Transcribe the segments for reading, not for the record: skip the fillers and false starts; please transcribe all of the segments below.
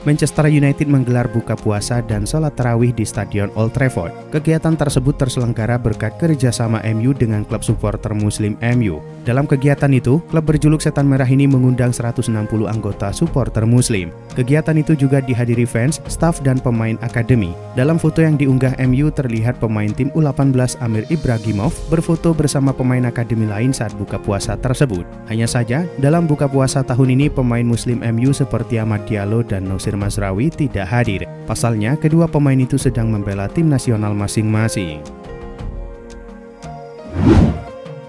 Manchester United menggelar buka puasa dan sholat tarawih di Stadion Old Trafford. Kegiatan tersebut terselenggara berkat kerjasama MU dengan klub supporter Muslim MU. Dalam kegiatan itu, klub berjuluk Setan Merah ini mengundang 160 anggota supporter Muslim. Kegiatan itu juga dihadiri fans, staf, dan pemain akademi. Dalam foto yang diunggah MU terlihat pemain tim U18 Amir Ibrahimov berfoto bersama pemain akademi lain saat buka puasa tersebut. Hanya saja, dalam buka puasa tahun ini pemain Muslim MU seperti Ahmad Diallo dan Nosir Mazraoui tidak hadir. Pasalnya, kedua pemain itu sedang membela tim nasional masing-masing.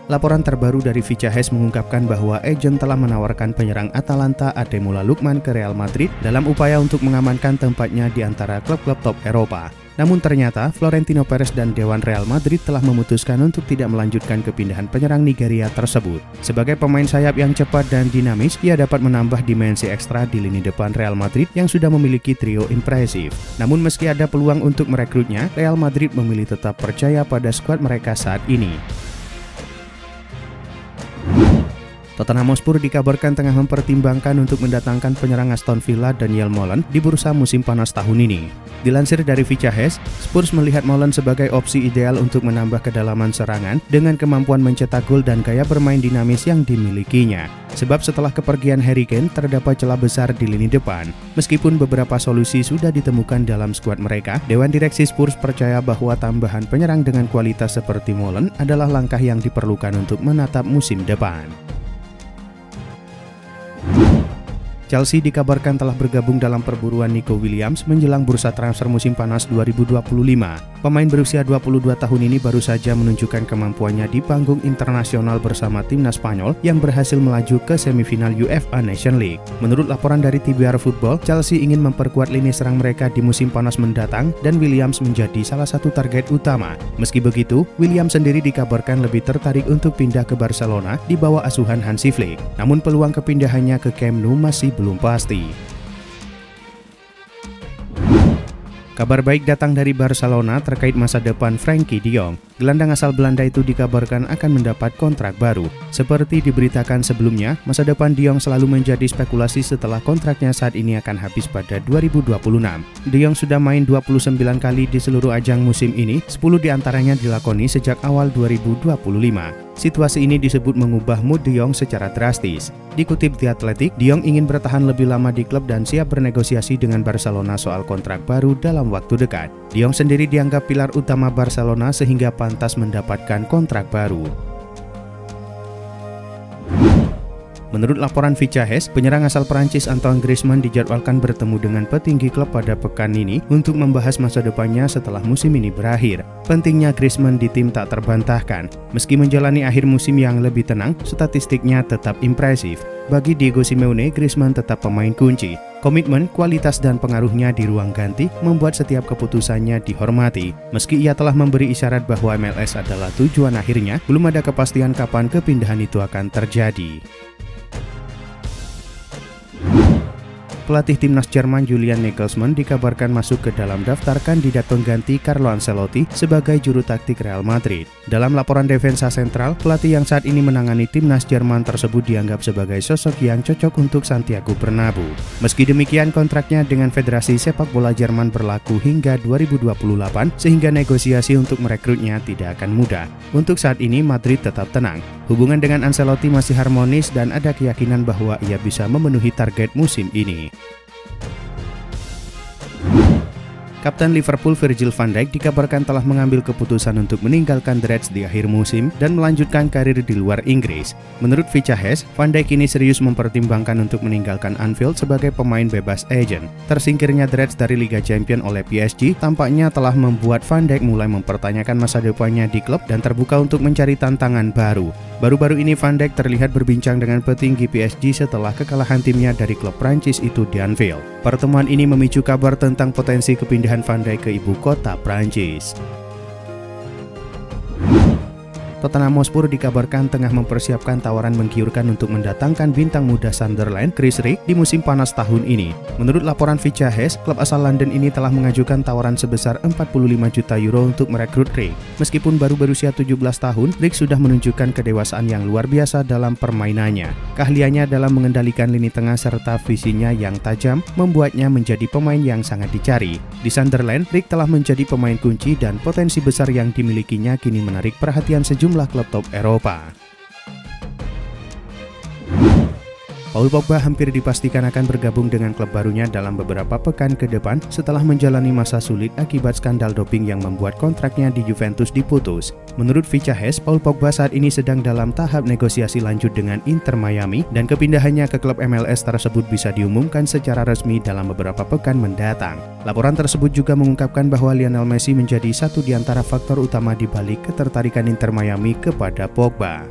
Laporan terbaru dari Fichajes mengungkapkan bahwa Agent telah menawarkan penyerang Atalanta Ademola Lookman ke Real Madrid dalam upaya untuk mengamankan tempatnya di antara klub-klub top Eropa. Namun ternyata Florentino Perez dan Dewan Real Madrid telah memutuskan untuk tidak melanjutkan kepindahan penyerang Nigeria tersebut. Sebagai pemain sayap yang cepat dan dinamis, ia dapat menambah dimensi ekstra di lini depan Real Madrid yang sudah memiliki trio impresif. Namun meski ada peluang untuk merekrutnya, Real Madrid memilih tetap percaya pada skuad mereka saat ini. Tottenham Hotspur dikabarkan tengah mempertimbangkan untuk mendatangkan penyerang Aston Villa Daniel Molen di bursa musim panas tahun ini. Dilansir dari Fichajes, Spurs melihat Molen sebagai opsi ideal untuk menambah kedalaman serangan dengan kemampuan mencetak gol dan gaya bermain dinamis yang dimilikinya. Sebab setelah kepergian Harry Kane terdapat celah besar di lini depan. Meskipun beberapa solusi sudah ditemukan dalam skuad mereka, Dewan Direksi Spurs percaya bahwa tambahan penyerang dengan kualitas seperti Molen adalah langkah yang diperlukan untuk menatap musim depan. Chelsea dikabarkan telah bergabung dalam perburuan Nico Williams menjelang bursa transfer musim panas 2025. Pemain berusia 22 tahun ini baru saja menunjukkan kemampuannya di panggung internasional bersama timnas Spanyol yang berhasil melaju ke semifinal UEFA Nation League. Menurut laporan dari TBR Football, Chelsea ingin memperkuat lini serang mereka di musim panas mendatang dan Williams menjadi salah satu target utama. Meski begitu, Williams sendiri dikabarkan lebih tertarik untuk pindah ke Barcelona di bawah asuhan Hansi Flick. Namun peluang kepindahannya ke Camp Nou masih belum pasti. Kabar baik datang dari Barcelona terkait masa depan Frenkie de Jong. Gelandang asal Belanda itu dikabarkan akan mendapat kontrak baru. Seperti diberitakan sebelumnya, masa depan de Jong selalu menjadi spekulasi setelah kontraknya saat ini akan habis pada 2026. De Jong sudah main 29 kali di seluruh ajang musim ini, 10 diantaranya dilakoni sejak awal 2025. Situasi ini disebut mengubah mood de Jong secara drastis. Dikutip The Athletic, de Jong ingin bertahan lebih lama di klub dan siap bernegosiasi dengan Barcelona soal kontrak baru dalam waktu dekat. De Jong sendiri dianggap pilar utama Barcelona sehingga pantas mendapatkan kontrak baru. Menurut laporan Fichajes, penyerang asal Prancis Antoine Griezmann dijadwalkan bertemu dengan petinggi klub pada pekan ini untuk membahas masa depannya setelah musim ini berakhir. Pentingnya Griezmann di tim tak terbantahkan. Meski menjalani akhir musim yang lebih tenang, statistiknya tetap impresif. Bagi Diego Simeone, Griezmann tetap pemain kunci. Komitmen, kualitas, dan pengaruhnya di ruang ganti membuat setiap keputusannya dihormati. Meski ia telah memberi isyarat bahwa MLS adalah tujuan akhirnya, belum ada kepastian kapan kepindahan itu akan terjadi. Pelatih timnas Jerman Julian Nagelsmann dikabarkan masuk ke dalam daftar kandidat pengganti Carlo Ancelotti sebagai juru taktik Real Madrid. Dalam laporan Defensa Sentral, pelatih yang saat ini menangani timnas Jerman tersebut dianggap sebagai sosok yang cocok untuk Santiago Bernabeu. Meski demikian, kontraknya dengan Federasi Sepak Bola Jerman berlaku hingga 2028, sehingga negosiasi untuk merekrutnya tidak akan mudah. Untuk saat ini, Madrid tetap tenang. Hubungan dengan Ancelotti masih harmonis dan ada keyakinan bahwa ia bisa memenuhi target musim ini. Kapten Liverpool Virgil van Dijk dikabarkan telah mengambil keputusan untuk meninggalkan The Reds di akhir musim dan melanjutkan karir di luar Inggris. Menurut Fichajes, Van Dijk kini serius mempertimbangkan untuk meninggalkan Anfield sebagai pemain bebas agent. Tersingkirnya The Reds dari Liga Champions oleh PSG tampaknya telah membuat Van Dijk mulai mempertanyakan masa depannya di klub dan terbuka untuk mencari tantangan baru. Baru-baru ini Van Dijk terlihat berbincang dengan petinggi PSG setelah kekalahan timnya dari klub Prancis itu di Anfield. Pertemuan ini memicu kabar tentang potensi kepindahan Van Dijk ke ibu kota Prancis. Tottenham Hotspur dikabarkan tengah mempersiapkan tawaran menggiurkan untuk mendatangkan bintang muda Sunderland, Chris Rigg, di musim panas tahun ini. Menurut laporan Ficha Hes, klub asal London ini telah mengajukan tawaran sebesar 45 juta euro untuk merekrut Rigg. Meskipun baru berusia 17 tahun, Rigg sudah menunjukkan kedewasaan yang luar biasa dalam permainannya. Keahliannya dalam mengendalikan lini tengah serta visinya yang tajam membuatnya menjadi pemain yang sangat dicari. Di Sunderland, Rigg telah menjadi pemain kunci dan potensi besar yang dimilikinya kini menarik perhatian sejumlah klub top Eropa. Paul Pogba hampir dipastikan akan bergabung dengan klub barunya dalam beberapa pekan ke depan setelah menjalani masa sulit akibat skandal doping yang membuat kontraknya di Juventus diputus. Menurut Ficha Hes, Paul Pogba saat ini sedang dalam tahap negosiasi lanjut dengan Inter Miami dan kepindahannya ke klub MLS tersebut bisa diumumkan secara resmi dalam beberapa pekan mendatang. Laporan tersebut juga mengungkapkan bahwa Lionel Messi menjadi satu di antara faktor utama di balik ketertarikan Inter Miami kepada Pogba.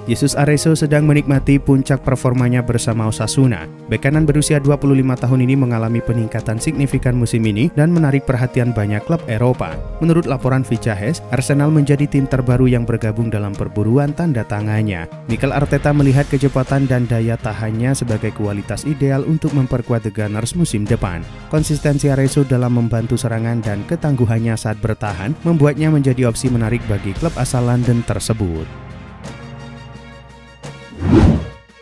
Jesus Areso sedang menikmati puncak performanya bersama Osasuna. Bek kanan berusia 25 tahun ini mengalami peningkatan signifikan musim ini dan menarik perhatian banyak klub Eropa. Menurut laporan Ficha Hes, Arsenal menjadi tim terbaru yang bergabung dalam perburuan tanda tangannya. Mikel Arteta melihat kecepatan dan daya tahannya sebagai kualitas ideal untuk memperkuat The Gunners musim depan. Konsistensi Areso dalam membantu serangan dan ketangguhannya saat bertahan membuatnya menjadi opsi menarik bagi klub asal London tersebut.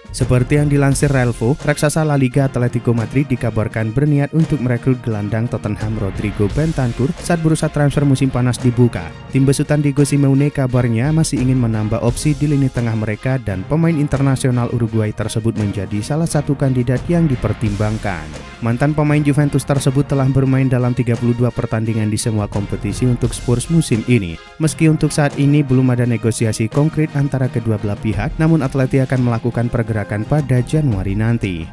Seperti yang dilansir Relvo, raksasa La Liga Atletico Madrid dikabarkan berniat untuk merekrut gelandang Tottenham Rodrigo Bentancur saat bursa transfer musim panas dibuka. Tim besutan Diego Simeone kabarnya masih ingin menambah opsi di lini tengah mereka dan pemain internasional Uruguay tersebut menjadi salah satu kandidat yang dipertimbangkan. Mantan pemain Juventus tersebut telah bermain dalam 32 pertandingan di semua kompetisi untuk Spurs musim ini. Meski untuk saat ini belum ada negosiasi konkret antara kedua belah pihak, namun Atleti akan melakukan pergerakan pada Januari nanti.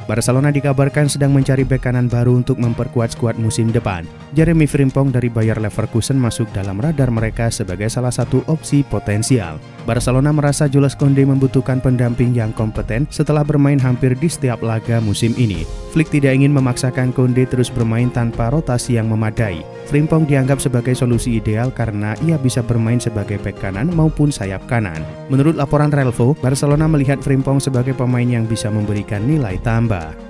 Barcelona dikabarkan sedang mencari bek kanan baru untuk memperkuat skuad musim depan. Jeremy Frimpong dari Bayer Leverkusen masuk dalam radar mereka sebagai salah satu opsi potensial. Barcelona merasa Jules Koundé membutuhkan pendamping yang kompeten setelah bermain hampir di setiap laga musim ini. Flick tidak ingin memaksakan Koundé terus bermain tanpa rotasi yang memadai. Frimpong dianggap sebagai solusi ideal karena ia bisa bermain sebagai bek kanan maupun sayap kanan. Menurut laporan Relvo, Barcelona melihat Frimpong sebagai pemain yang bisa memberikan nilai tambah.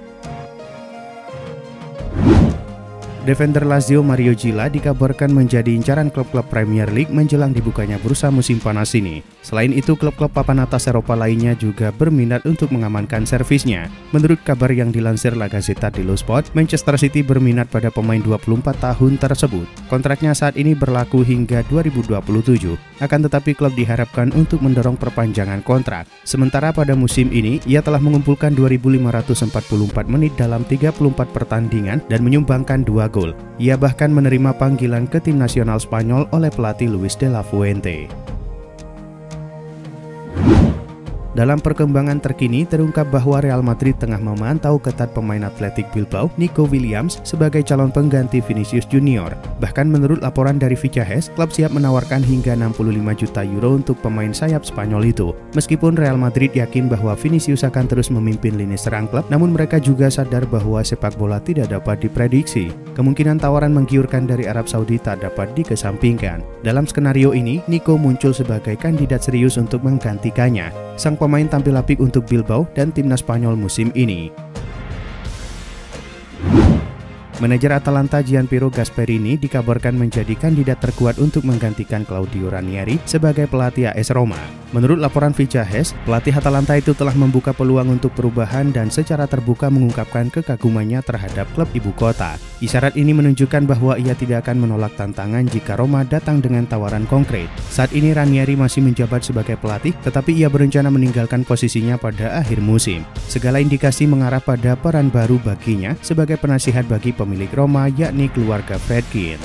Defender Lazio Mario Gila dikabarkan menjadi incaran klub-klub Premier League menjelang dibukanya bursa musim panas ini. Selain itu, klub-klub papan atas Eropa lainnya juga berminat untuk mengamankan servisnya. Menurut kabar yang dilansir La Gazzetta dello Sport, Manchester City berminat pada pemain 24 tahun tersebut. Kontraknya saat ini berlaku hingga 2027. Akan tetapi klub diharapkan untuk mendorong perpanjangan kontrak. Sementara pada musim ini, ia telah mengumpulkan 2.544 menit dalam 34 pertandingan dan menyumbangkan 2 gol. Ia bahkan menerima panggilan ke tim nasional Spanyol oleh pelatih Luis de la Fuente. Dalam perkembangan terkini, terungkap bahwa Real Madrid tengah memantau ketat pemain Athletic Bilbao, Nico Williams, sebagai calon pengganti Vinicius Junior. Bahkan menurut laporan dari Ficha Hes, klub siap menawarkan hingga 65 juta euro untuk pemain sayap Spanyol itu. Meskipun Real Madrid yakin bahwa Vinicius akan terus memimpin lini serang klub, namun mereka juga sadar bahwa sepak bola tidak dapat diprediksi. Kemungkinan tawaran menggiurkan dari Arab Saudi tak dapat dikesampingkan. Dalam skenario ini, Nico muncul sebagai kandidat serius untuk menggantikannya. Sang pemain tampil apik untuk Bilbao dan timnas Spanyol musim ini. Manajer Atalanta Gianpiero Gasperini dikabarkan menjadi kandidat terkuat untuk menggantikan Claudio Ranieri sebagai pelatih AS Roma. Menurut laporan Ficha Hes, pelatih Atalanta itu telah membuka peluang untuk perubahan dan secara terbuka mengungkapkan kekagumannya terhadap klub ibu kota. Isyarat ini menunjukkan bahwa ia tidak akan menolak tantangan jika Roma datang dengan tawaran konkret. Saat ini Ranieri masih menjabat sebagai pelatih, tetapi ia berencana meninggalkan posisinya pada akhir musim. Segala indikasi mengarah pada peran baru baginya sebagai penasihat bagi pemilik Roma, yakni keluarga Friedkin.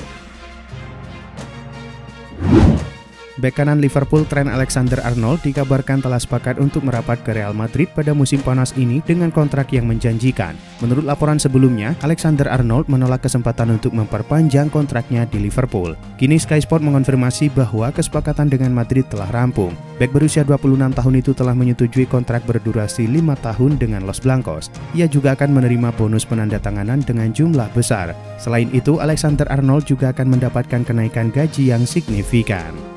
Bek kanan Liverpool Trent Alexander-Arnold dikabarkan telah sepakat untuk merapat ke Real Madrid pada musim panas ini dengan kontrak yang menjanjikan. Menurut laporan sebelumnya, Alexander-Arnold menolak kesempatan untuk memperpanjang kontraknya di Liverpool. Kini Sky Sport mengonfirmasi bahwa kesepakatan dengan Madrid telah rampung. Bek berusia 26 tahun itu telah menyetujui kontrak berdurasi 5 tahun dengan Los Blancos. Ia juga akan menerima bonus penandatanganan dengan jumlah besar. Selain itu, Alexander-Arnold juga akan mendapatkan kenaikan gaji yang signifikan.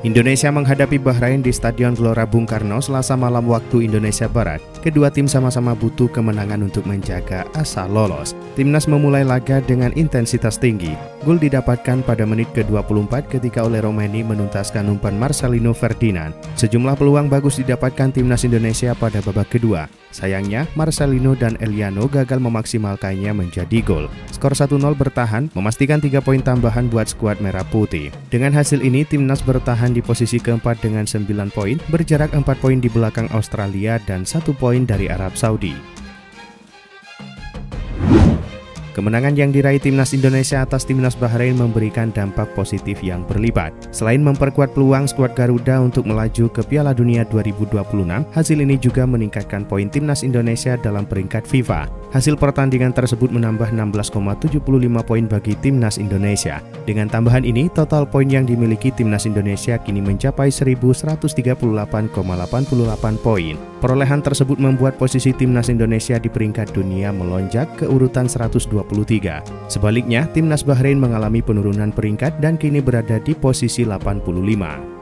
Indonesia menghadapi Bahrain di Stadion Gelora Bung Karno Selasa malam waktu Indonesia Barat. Kedua tim sama-sama butuh kemenangan untuk menjaga asa lolos. Timnas memulai laga dengan intensitas tinggi. Gol didapatkan pada menit ke-24 ketika oleh Romani menuntaskan umpan Marcelino Ferdinand. Sejumlah peluang bagus didapatkan Timnas Indonesia pada babak kedua. Sayangnya, Marcelino dan Eliano gagal memaksimalkannya menjadi gol. Skor 1-0 bertahan, memastikan 3 poin tambahan buat skuad Merah Putih. Dengan hasil ini, Timnas bertahan di posisi keempat dengan 9 poin, berjarak 4 poin di belakang Australia dan 1 poin dari Arab Saudi. Kemenangan yang diraih Timnas Indonesia atas Timnas Bahrain memberikan dampak positif yang berlipat. Selain memperkuat peluang skuad Garuda untuk melaju ke Piala Dunia 2026, hasil ini juga meningkatkan poin Timnas Indonesia dalam peringkat FIFA. Hasil pertandingan tersebut menambah 16,75 poin bagi Timnas Indonesia. Dengan tambahan ini, total poin yang dimiliki Timnas Indonesia kini mencapai 1.138,88 poin. Perolehan tersebut membuat posisi Timnas Indonesia di peringkat dunia melonjak ke urutan 123. Sebaliknya, Timnas Bahrain mengalami penurunan peringkat dan kini berada di posisi 85.